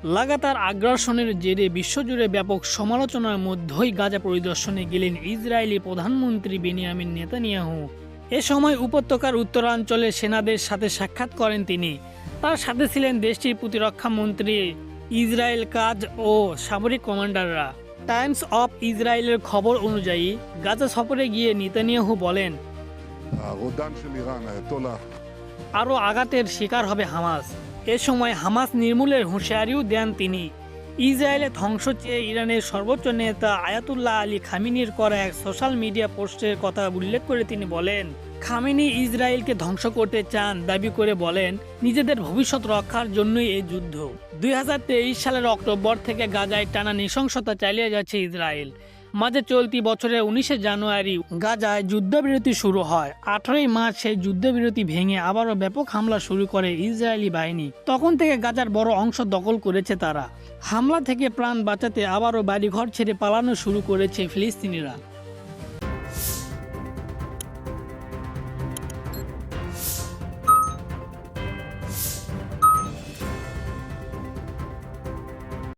লাগাতার আগ্রাসনের জেরে বিশ্বজুড়ে ব্যাপক সমালোচনার মধ্যেই গাজা পরিদর্শনে গেলেন ইসরায়েলি প্রধানমন্ত্রী বেনিয়ামিন নেতানিয়াহু। এ সময় উপত্যকার উত্তরাঞ্চলে সেনাদের সাথে সাক্ষাৎ করেন তিনি। তার সাথে ছিলেন দেশটির প্রতিরক্ষা মন্ত্রী, ইসরায়েল কাজ ও সামরিক কমান্ডাররা। টাইমস অফ ইসরায়েলের খবর অনুযায়ী গাজা সফরে গিয়ে নেতানিয়াহু বলেন, הרודן של איראן, האייתולה. আরও আঘাতের শিকার হবে হামাস। এ সময় হামাস নির্মূলের হুঁশিয়ারিও দেন তিনি। ইসরায়েলে ধ্বংস চেয়ে ইরানের সর্বোচ্চ নেতা আয়াতুল্লাহ আলী খামিনির করা এক সোশ্যাল মিডিয়া পোস্টের কথা উল্লেখ করে তিনি বলেন, খামেনি ইসরায়েলকে ধ্বংস করতে চান, দাবি করে বলেন নিজেদের ভবিষ্যৎ রক্ষার জন্যই এই যুদ্ধ। 2023 সালের অক্টোবর থেকে গাজায় টানা নৃশংসতা চালিয়ে যাচ্ছে ইসরায়েল। মাঝে চলতি বছরের 19শে জানুয়ারি গাজায় যুদ্ধবিরতি শুরু হয়। 18ই মার্চ সেই যুদ্ধবিরতি ভেঙে আবারও ব্যাপক হামলা শুরু করে ইসরায়েলি বাহিনী। তখন থেকে গাজার বড় অংশ দখল করেছে তারা। হামলা থেকে প্রাণ বাঁচাতে আবারও বাড়িঘর ছেড়ে পালানো শুরু করেছে ফিলিস্তিনিরা।